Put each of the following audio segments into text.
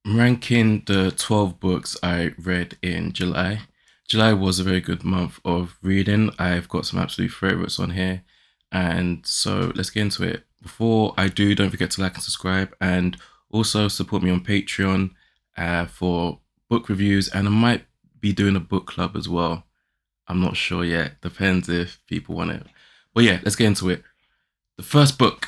Ranking the 12 books I read in July. July was a very good month of reading. I've got some absolute favorites on here. And so let's get into it. Before I do, don't forget to like and subscribe and also support me on Patreon for book reviews. And I might be doing a book club as well. I'm not sure yet. Depends if people want it. But yeah, let's get into it. The first book,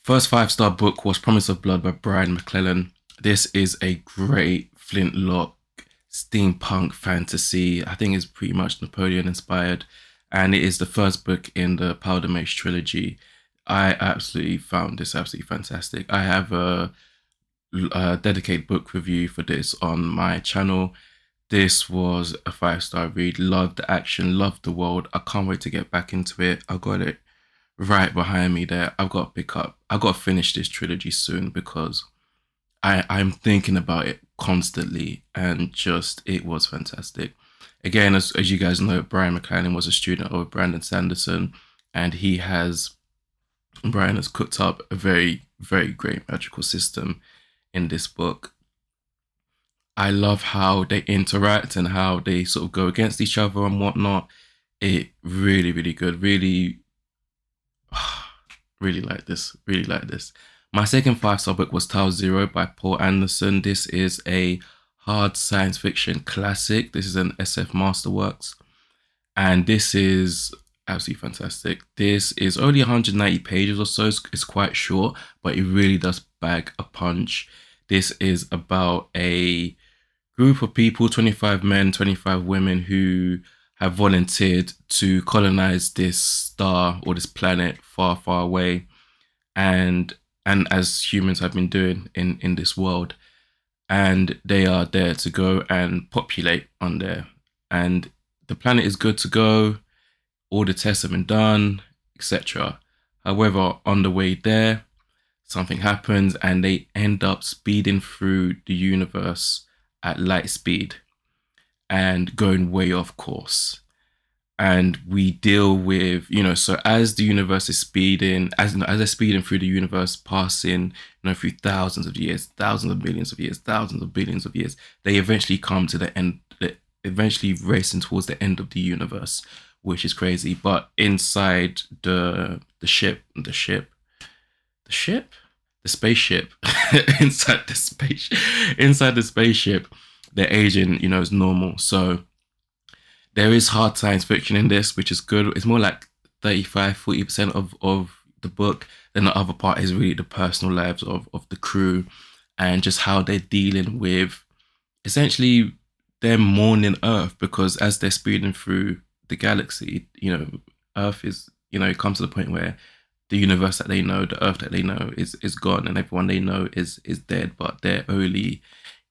first five-star book was Promise of Blood by Brian McClellan. This is a great flintlock steampunk fantasy. I think it's pretty much Napoleon inspired, and it is the first book in the Powder Mage trilogy. I absolutely found this absolutely fantastic. I have a dedicated book review for this on my channel. This was a five-star read. Loved the action, loved the world. I can't wait to get back into it. I got it right behind me there. I've got to pick up. I've got to finish this trilogy soon because I'm thinking about it constantly, and just it was fantastic. Again, as you guys know, Brian McClellan was a student of Brandon Sanderson, and Brian has cooked up a very, very great magical system in this book. I love how they interact and how they sort of go against each other and whatnot. It really, really good. Really, really like this. Really like this. My second five-star book was Tau Zero by Poul Anderson. This is a hard science fiction classic. This is an SF Masterworks. And this is absolutely fantastic. This is only 190 pages or so. It's quite short, but it really does bag a punch. This is about a group of people, 25 men, 25 women, who have volunteered to colonize this star or this planet far, far away. And as humans have been doing in this world, and they are there to go and populate on there, and the planet is good to go, all the tests have been done, etc. However, on the way there, something happens and they end up speeding through the universe at light speed and going way off course. And we deal with, so as the universe is speeding, as they're speeding through the universe, passing, through thousands of years, thousands of millions of years, thousands of billions of years, they eventually come to the end, eventually racing towards the end of the universe, which is crazy. But inside the spaceship, inside the spaceship, their aging, is normal. So there is hard science fiction in this, which is good. It's more like 35-40% of the book. Then the other part is really the personal lives of the crew and just how they're dealing with essentially them mourning Earth, because as they're speeding through the galaxy, Earth is, it comes to the point where the universe that they know, the Earth that they know is gone, and everyone they know is dead, but they're only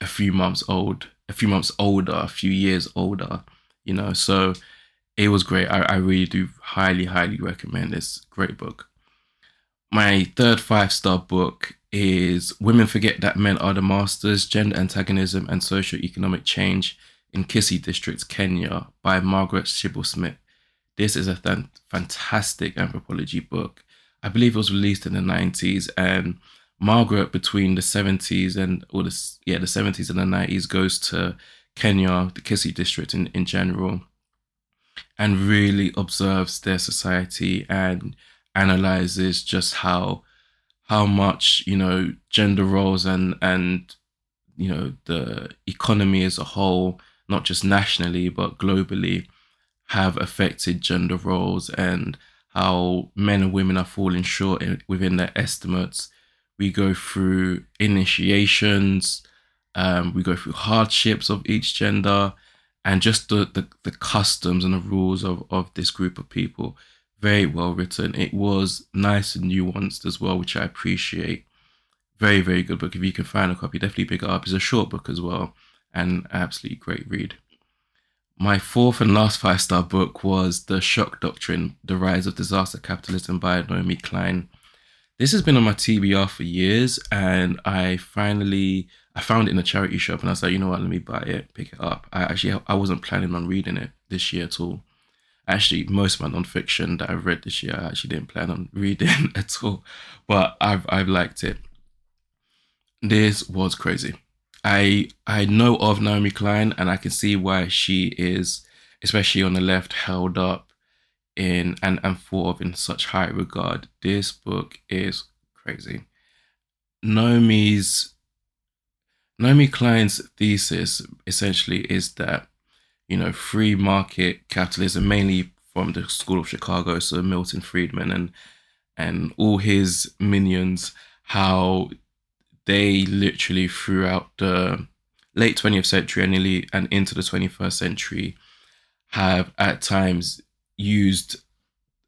a few months old, a few months older, a few years older, So it was great. I really do highly, highly recommend this. Great book. My third five-star book is Women Forget That Men Are the Masters, Gender Antagonism and Socio-Economic Change in Kisii District, Kenya by Margrethe Silberschmidt. This is a fantastic anthropology book. I believe it was released in the 90s, and Margaret, between the 70s and the 70s and the 90s, goes to Kenya, the Kisii district in general, and really observes their society and analyzes just how much gender roles and the economy as a whole, not just nationally but globally, have affected gender roles, and how men and women are falling short within their estimates. We go through initiations, we go through hardships of each gender, and just the customs and the rules of this group of people. Very well written. It was nice and nuanced as well, which I appreciate. Very, very good book. If you can find a copy, definitely pick it up. It's a short book as well, and absolutely great read. My fourth and last five-star book was The Shock Doctrine, The Rise of Disaster Capitalism by Naomi Klein. This has been on my TBR for years, and I found it in a charity shop, and I was like, you know what, let me buy it, pick it up. I wasn't planning on reading it this year at all. Actually, most of my non-fiction that I've read this year, I actually didn't plan on reading at all, but I've liked it. This was crazy. I know of Naomi Klein, and I can see why she is, especially on the left, held up in and thought of in such high regard. This book is crazy. Naomi's Naomi Klein's thesis essentially is that, free market capitalism, mainly from the School of Chicago, so Milton Friedman and all his minions, how they literally throughout the late 20th century and nearly and into the 21st century have at times used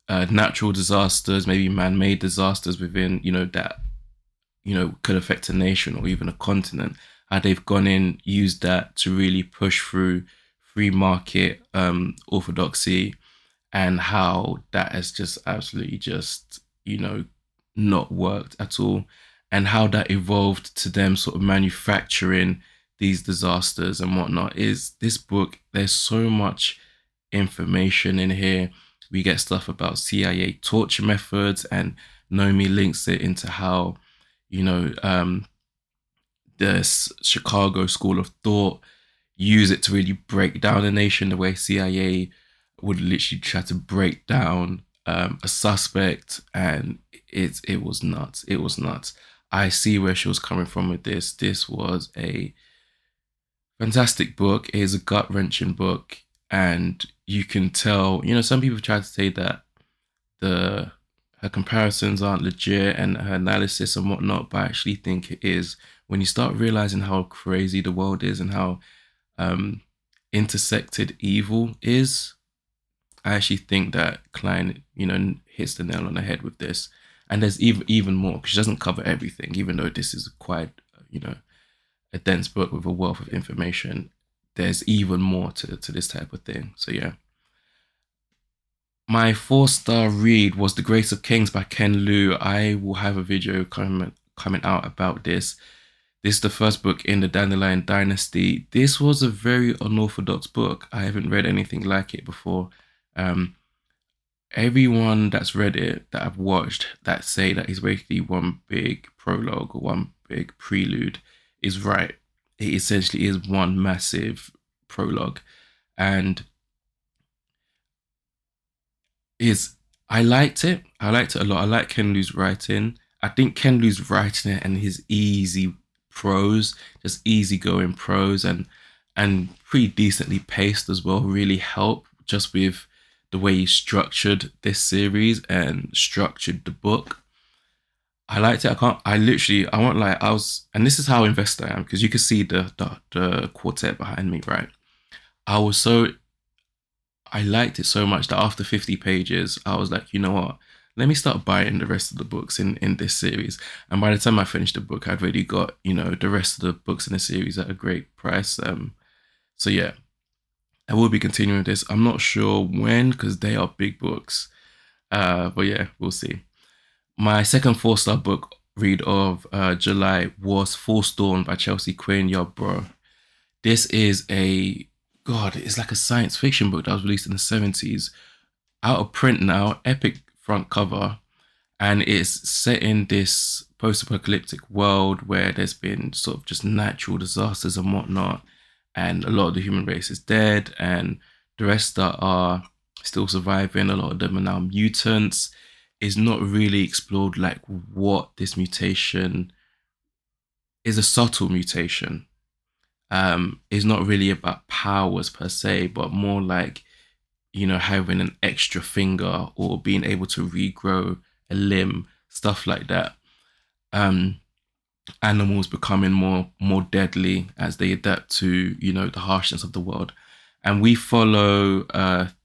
natural disasters, maybe man-made disasters within, that could affect a nation or even a continent. How they've gone in, used that to really push through free market orthodoxy, and how that has just absolutely just not worked at all, and how that evolved to them sort of manufacturing these disasters and whatnot. Is this book, there's so much information in here. We get stuff about CIA torture methods, and Naomi links it into how you know the Chicago School of Thought use it to really break down a nation, the way CIA would literally try to break down a suspect, and it was nuts. It was nuts. I see where she was coming from with this. This was a fantastic book. It is a gut wrenching book, and you can tell. Some people try to say that the her comparisons aren't legit and her analysis and whatnot, but I actually think it is. When you start realizing how crazy the world is and how um, intersected evil is, I actually think that Klein, hits the nail on the head with this. And there's even more, because she doesn't cover everything, even though this is quite, a dense book with a wealth of information. There's even more to this type of thing. So yeah. My 4-star read was The Grace of Kings by Ken Liu. I will have a video coming out about this. This is the first book in the Dandelion Dynasty. This was a very unorthodox book. I haven't read anything like it before. Um, Everyone that's read it, that I've watched, that say that it's basically one big prologue or one big prelude, is right. It essentially is one massive prologue. And is I liked it. I liked it a lot. I like Ken Liu's writing. I think Ken Liu's writing it and his easy prose, just easygoing prose, and pretty decently paced as well, really help just with the way he structured this series and structured the book. I liked it. I won't lie, and this is how invested I am, because you can see the quartet behind me, right? I was so I liked it so much that after 50 pages, I was like, you know what? Let me start buying the rest of the books in this series. And by the time I finished the book, I'd already got, the rest of the books in the series at a great price. So yeah, I will be continuing this. I'm not sure when, because they are big books. But yeah, we'll see. My second 4-star book read of July was False Dawn by Chelsea Quinn Yarbro. This is it's like a science fiction book that was released in the 70s. Out of print now, epic front cover. And it's set in this post-apocalyptic world where there's been sort of just natural disasters and whatnot. And a lot of the human race is dead. And the rest that are still surviving, a lot of them are now mutants. Is not really explored like what this mutation is. A subtle mutation. Is not really about powers per se, but more like, having an extra finger or being able to regrow a limb, stuff like that. Um, Animals becoming more deadly as they adapt to, the harshness of the world. And we follow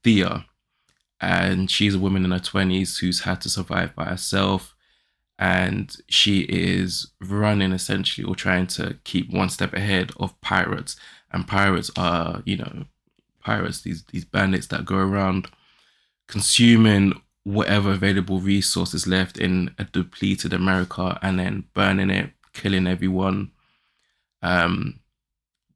Thea, and she's a woman in her 20s who's had to survive by herself, and she is running essentially, or trying to keep one step ahead of pirates. And pirates are, pirates, these bandits that go around consuming whatever available resources left in a depleted America, and then burning it, killing everyone, um,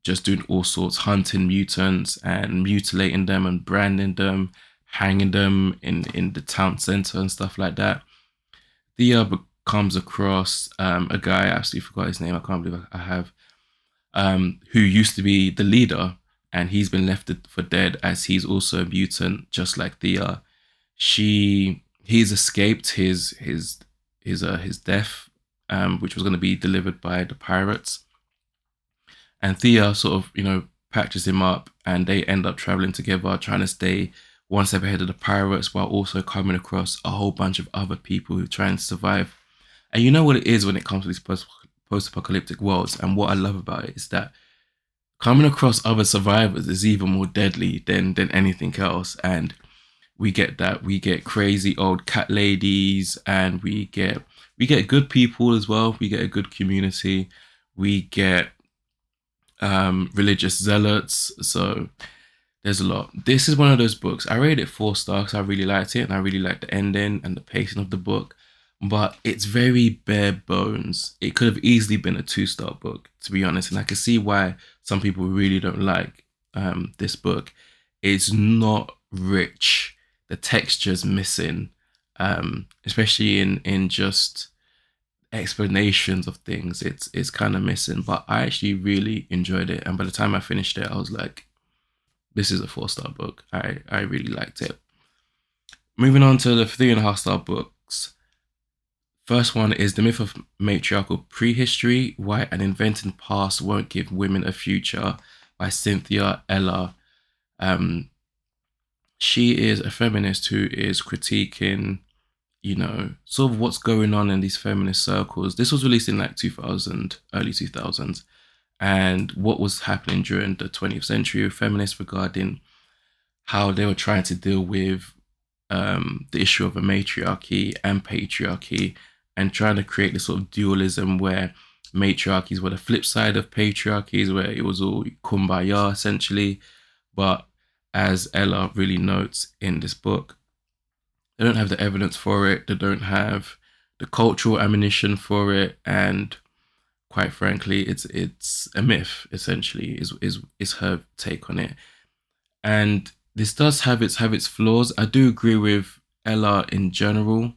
just doing all sorts, hunting mutants and mutilating them and branding them, hanging them in the town center and stuff like that. Thea comes across a guy, I actually forgot his name, I can't believe I have. who used to be the leader, and he's been left for dead as he's also a mutant, just like Thea. He's escaped his death, which was going to be delivered by the pirates, and Thea sort of patches him up, and they end up traveling together, trying to stay one step ahead of the pirates while also coming across a whole bunch of other people who try and survive. And you know what it is when it comes to these post-apocalyptic worlds, and what I love about it is that coming across other survivors is even more deadly than anything else. And we get crazy old cat ladies, and we get good people as well. We get a good community. We get religious zealots. So there's a lot. This is one of those books. I rated it 4 stars. I really liked it, and I really liked the ending and the pacing of the book. But it's very bare bones. It could have easily been a 2-star book, to be honest. And I can see why some people really don't like this book. It's not rich. The texture's missing, especially in just explanations of things. It's kind of missing. But I actually really enjoyed it. And by the time I finished it, I was like, this is a 4-star book. I really liked it. Moving on to the 3.5-star books. First one is The Myth of Matriarchal Prehistory, Why an Invented Past Won't Give Women a Future by Cynthia Eller. She is a feminist who is critiquing, sort of what's going on in these feminist circles. This was released in like 2000, early 2000s, and what was happening during the 20th century with feminists regarding how they were trying to deal with the issue of a matriarchy and patriarchy, and trying to create this sort of dualism where matriarchies were the flip side of patriarchies, where it was all kumbaya essentially. But as Eller really notes in this book, they don't have the evidence for it. They don't have the cultural ammunition for it, and quite frankly, it's a myth. Essentially, is her take on it. And this does have its flaws. I do agree with Eller in general,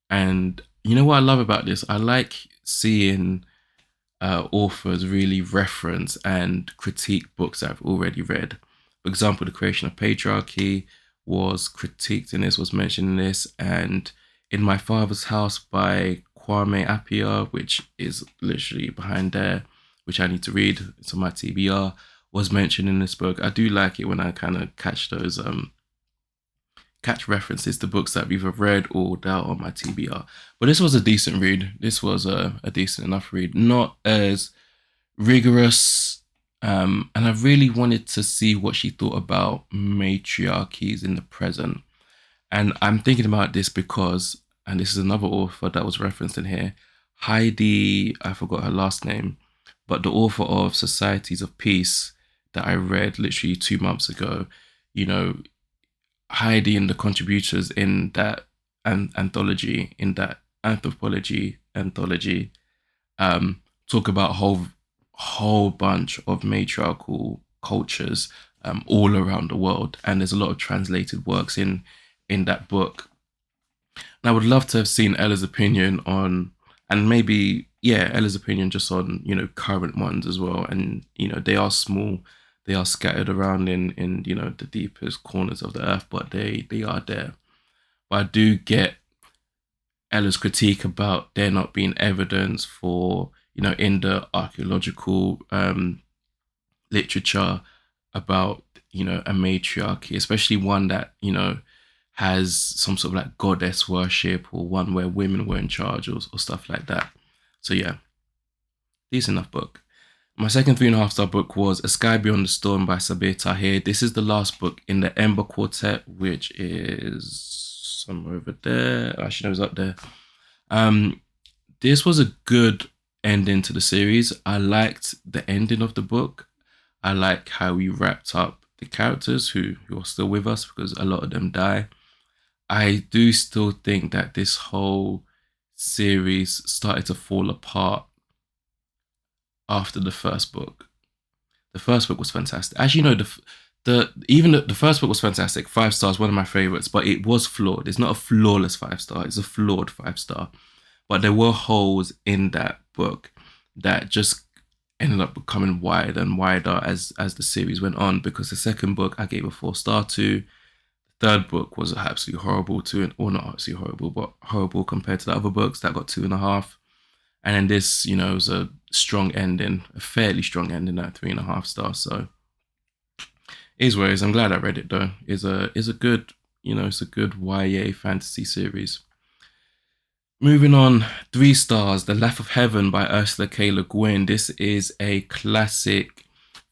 and you know what I love about this? I like seeing authors really reference and critique books I've already read. For example, The Creation of Patriarchy was critiqued in this, was mentioned in this, and In My Father's House by Kwame Appiah, which is literally behind there, which I need to read. It's on my TBR, was mentioned in this book. I do like it when I kind of catch those catch references to books that I've either read or that are on my TBR. But this was a decent read. This was a decent enough read. Not as rigorous. And I really wanted to see what she thought about matriarchies in the present. And I'm thinking about this because, and this is another author that was referenced in here, Heidi, I forgot her last name, but the author of Societies of Peace that I read literally 2 months ago, Heidi and the contributors in that anthology, in that anthropology anthology, talk about a whole bunch of matriarchal cultures all around the world, and there's a lot of translated works in that book. And I would love to have seen Ella's opinion on, and maybe Ella's opinion just on current ones as well. And they are small, they are scattered around in the deepest corners of the earth, but they are there. But I do get Ella's critique about there not being evidence for in the archaeological literature about a matriarchy, especially one that has some sort of like goddess worship, or one where women were in charge, or stuff like that. So yeah, decent enough book. My second 3.5-star book was A Sky Beyond the Storm by Sabaa Tahir. This is the last book in the Ember Quartet, which is somewhere over there. Actually, no, it's up there. This was a good ending to the series. I liked the ending of the book. I like how we wrapped up the characters who are still with us, because a lot of them die. I do still think that this whole series started to fall apart after the first book. The first book was fantastic. Actually, no, the first book was fantastic. 5 stars, one of my favorites, but it was flawed. It's not a flawless 5-star. It's a flawed 5-star. But there were holes in that book that just ended up becoming wider and wider as the series went on, because the second book I gave a 4 star to. The third book was absolutely horrible to, or not absolutely horrible, but horrible compared to the other books that got 2.5. And then this, was a strong ending, a fairly strong ending at 3.5 stars. So is what it is. I'm glad I read it though. Is a good, it's a good YA fantasy series. Moving on, 3 stars, The Lathe of Heaven by Ursula K. Le Guin. This is a classic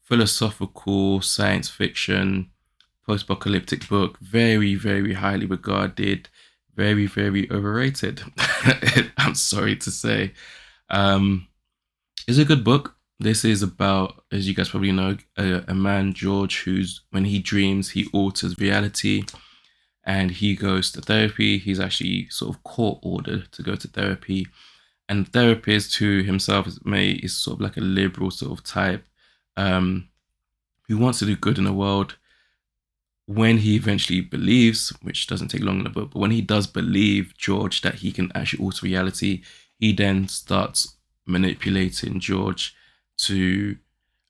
philosophical science fiction post-apocalyptic book. Very, very highly regarded, very, very overrated. I'm sorry to say. It's a good book. This is about, as you guys probably know, a man, George, who's, when he dreams, he alters reality and he goes to therapy. He's actually sort of court ordered to go to therapy. And the therapist, who himself is sort of like a liberal sort of type, who wants to do good in the world. When he eventually believes, which doesn't take long in the book, but when he does believe George that he can actually alter reality, he then starts manipulating George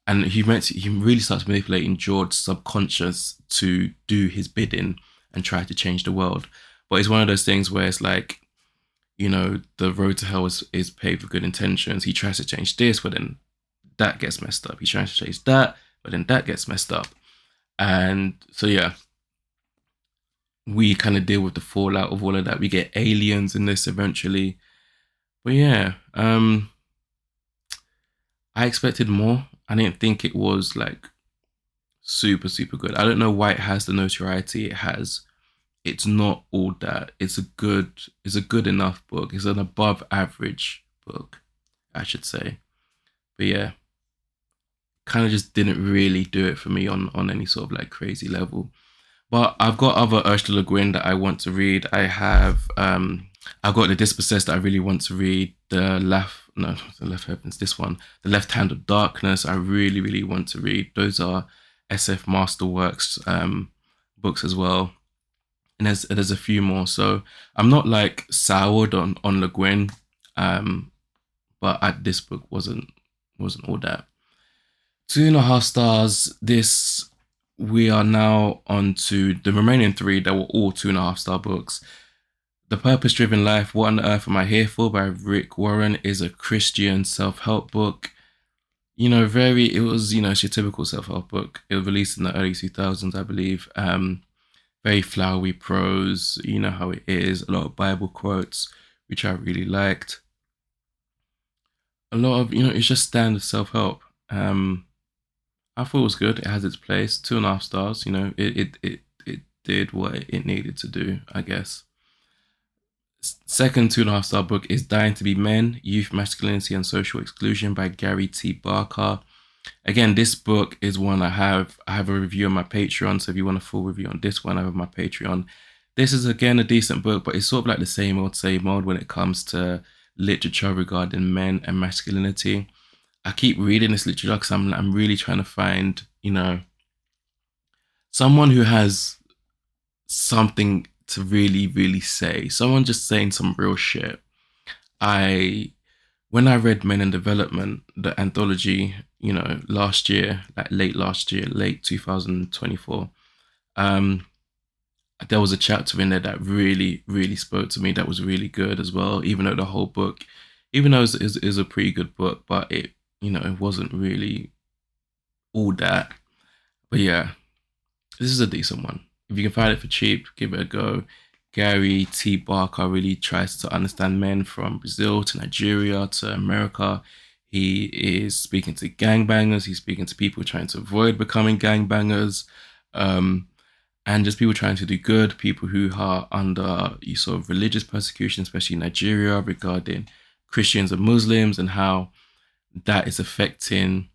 and he really starts manipulating George's subconscious to do his bidding and try to change the world. But it's one of those things where it's like, the road to hell is paved with good intentions. He tries to change this, but then that gets messed up. He tries to change that, but then that gets messed up. And so, yeah, we kind of deal with the fallout of all of that. We get aliens in this eventually. But yeah, I expected more. I didn't think it was like super, super good. I don't know why it has the notoriety it has. It's not all that. It's a good enough book. It's an above average book, I should say. But yeah, kind of just didn't really do it for me on any sort of like crazy level. But I've got other Ursula Le Guin that I want to read. I've got The Dispossessed that I really want to read. The Left Heavens, this one. The Left Hand of Darkness, I really, really want to read. Those are SF Masterworks books as well. And there's a few more. So I'm not like soured on Le Guin, but this book wasn't all that. 2.5 stars. We are now on to the remaining 3 that were all 2.5 star books. The Purpose Driven Life, What on Earth Am I Here For by Rick Warren is a Christian self-help book. It was your typical self-help book. It was released in the early 2000s, I believe. Very flowery prose, you know how it is. A lot of Bible quotes, which I really liked. A lot of, it's just standard self-help. I thought it was good. It has its place. 2.5 stars. It did what it needed to do, I guess. Second 2.5 star book is Dying to Be Men, Youth, Masculinity and Social Exclusion by Gary T. Barker. Again, this book is one I have a review on my Patreon. So if you want a full review on this one, I have my Patreon. This is again a decent book, but it's sort of like the same old when it comes to literature regarding men and masculinity. I keep reading this literature because I'm really trying to find, someone who has something to really, really say. Someone just saying some real shit. When I read Men in Development, the anthology, last year, like late 2024, there was a chapter in there that really, really spoke to me. That was really good as well. Even though the whole book, even though it is a pretty good book, but it wasn't really all that. But yeah, this is a decent one. If you can find it for cheap, give it a go. Gary T. Barker really tries to understand men from Brazil to Nigeria to America. He is speaking to gangbangers. He's speaking to people trying to avoid becoming gangbangers. And just people trying to do good, people who are under sort of religious persecution, especially in Nigeria, regarding Christians and Muslims and how that is affecting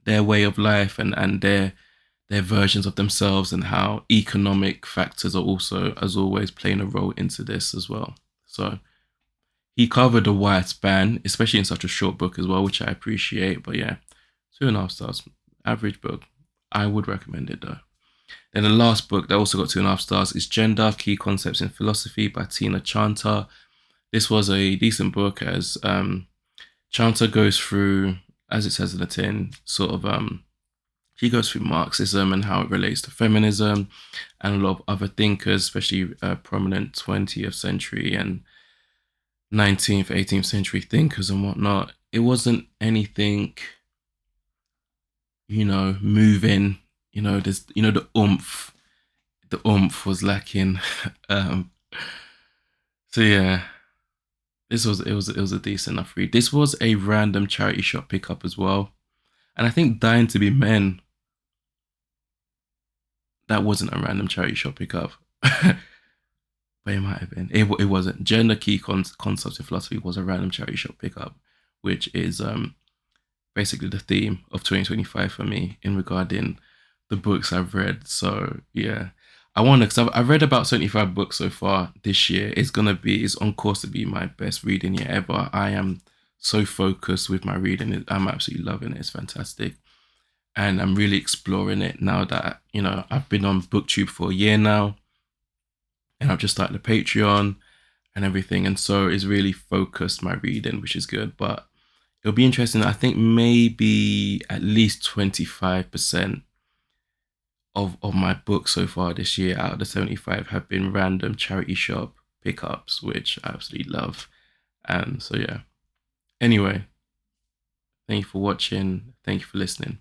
their way of life and their versions of themselves, and how economic factors are also, as always, playing a role into this as well. So he covered a wide span, especially in such a short book as well, which I appreciate. But yeah, 2.5 stars, average book. I would recommend it though. Then the last book that also got 2.5 stars is Gender, Key Concepts in Philosophy by Tina Chanter. This was a decent book as Chanter goes through as it says in the tin, sort of she goes through Marxism and how it relates to feminism and a lot of other thinkers, especially prominent 20th century and 19th, 18th century thinkers and whatnot. It wasn't anything, moving. There's, the oomph was lacking. um, so yeah, it was a decent enough read. This was a random charity shop pickup as well, and I think Dying to Be Men, that wasn't a random charity shop pickup. But it might have been. It wasn't. Gender Key Concepts in Philosophy was a random charity shop pickup, which is basically the theme of 2025 for me in regarding the books I've read. So yeah, I want to, because I've read about 75 books so far this year. It's on course to be my best reading year ever. I am so focused with my reading. I'm absolutely loving it. It's fantastic. And I'm really exploring it now that, I've been on BookTube for a year now, and I've just started the Patreon and everything. And so it's really focused my reading, which is good. But it'll be interesting. I think maybe at least 25% of my books so far this year out of the 75 have been random charity shop pickups, which I absolutely love. And so, yeah. Anyway, thank you for watching. Thank you for listening.